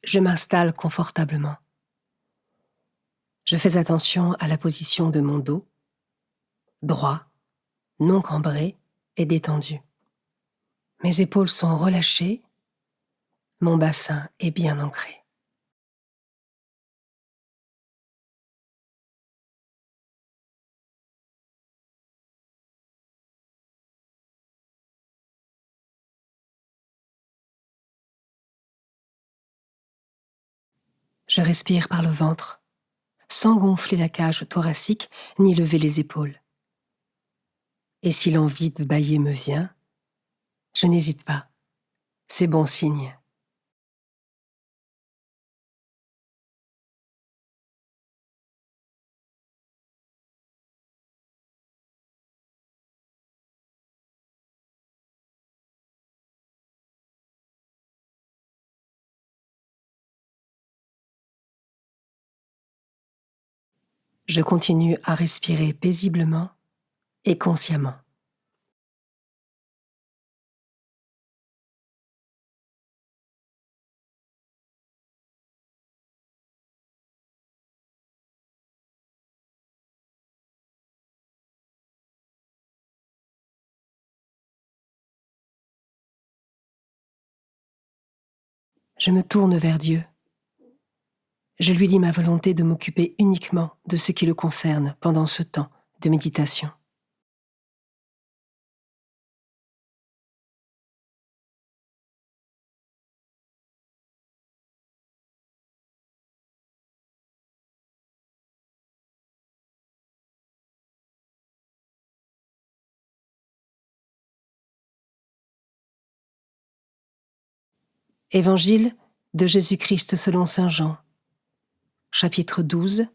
Je m'installe confortablement. Je fais attention à la position de mon dos, droit, non cambré et détendu. Mes épaules sont relâchées, mon bassin est bien ancré. Je respire par le ventre, sans gonfler la cage thoracique ni lever les épaules. Et si l'envie de bâiller me vient, je n'hésite pas. C'est bon signe. Je continue à respirer paisiblement et consciemment. Je me tourne vers Dieu. Je lui dis ma volonté de m'occuper uniquement de ce qui le concerne pendant ce temps de méditation. Évangile de Jésus-Christ selon saint Jean, chapitre 12,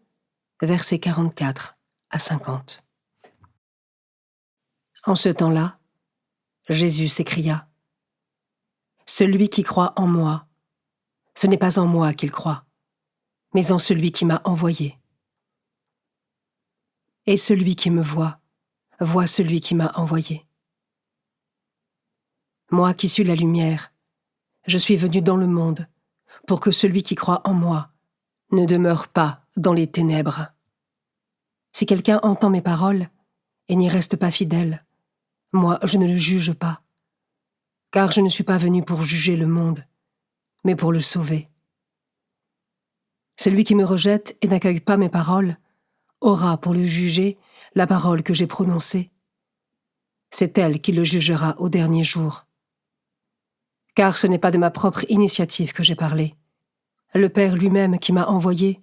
versets 44 à 50. En ce temps-là, Jésus s'écria : « Celui qui croit en moi, ce n'est pas en moi qu'il croit, mais en celui qui m'a envoyé. Et celui qui me voit celui qui m'a envoyé. Moi qui suis la lumière, je suis venu dans le monde pour que celui qui croit en moi ne demeure pas dans les ténèbres. Si quelqu'un entend mes paroles et n'y reste pas fidèle, moi je ne le juge pas, car je ne suis pas venu pour juger le monde, mais pour le sauver. Celui qui me rejette et n'accueille pas mes paroles aura pour le juger la parole que j'ai prononcée. C'est elle qui le jugera au dernier jour. Car ce n'est pas de ma propre initiative que j'ai parlé. Le Père lui-même qui m'a envoyé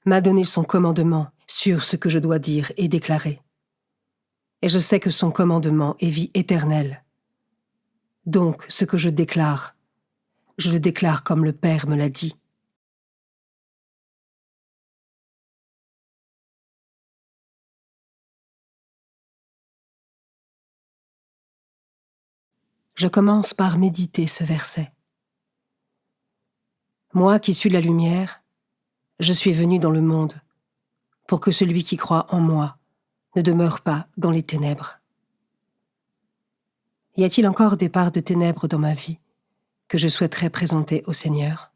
m'a donné son commandement sur ce que je dois dire et déclarer. Et je sais que son commandement est vie éternelle. Donc, ce que je le déclare comme le Père me l'a dit. Je commence par méditer ce verset. Moi qui suis la lumière, je suis venu dans le monde pour que celui qui croit en moi ne demeure pas dans les ténèbres. Y a-t-il encore des parts de ténèbres dans ma vie que je souhaiterais présenter au Seigneur ?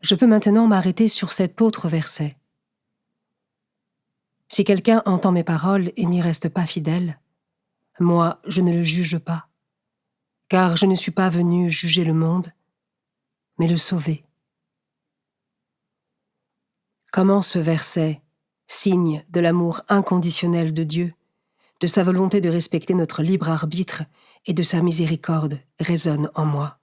Je peux maintenant m'arrêter sur cet autre verset. Si quelqu'un entend mes paroles et n'y reste pas fidèle, moi, je ne le juge pas, car je ne suis pas venu juger le monde, mais le sauver. Comment ce verset, signe de l'amour inconditionnel de Dieu, de sa volonté de respecter notre libre arbitre et de sa miséricorde, résonne en moi.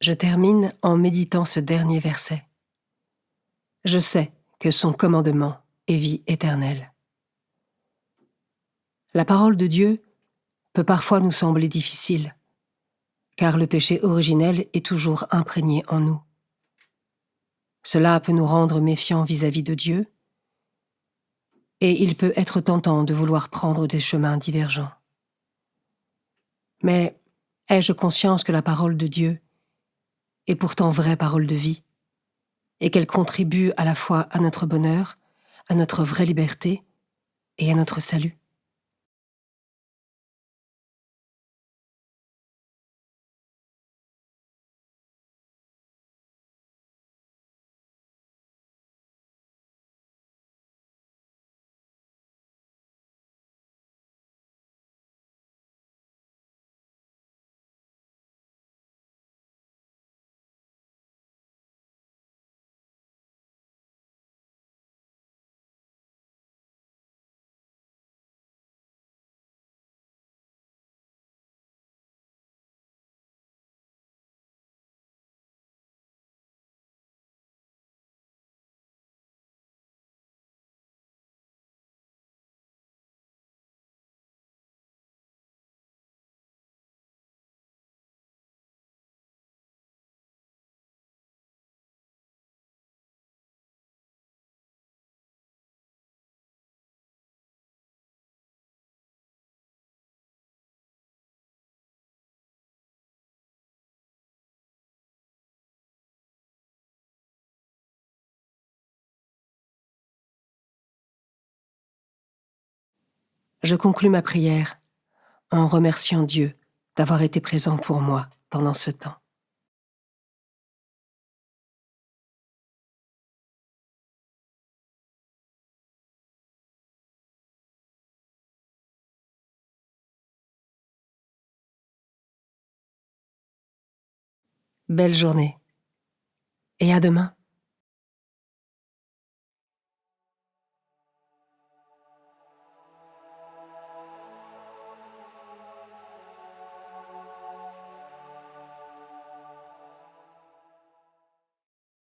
Je termine en méditant ce dernier verset. Je sais que son commandement est vie éternelle. La parole de Dieu peut parfois nous sembler difficile, car le péché originel est toujours imprégné en nous. Cela peut nous rendre méfiants vis-à-vis de Dieu, et il peut être tentant de vouloir prendre des chemins divergents. Mais ai-je conscience que la parole de Dieu est pourtant vraie parole de vie, et qu'elle contribue à la fois à notre bonheur, à notre vraie liberté et à notre salut? Je conclus ma prière en remerciant Dieu d'avoir été présent pour moi pendant ce temps. Belle journée et à demain.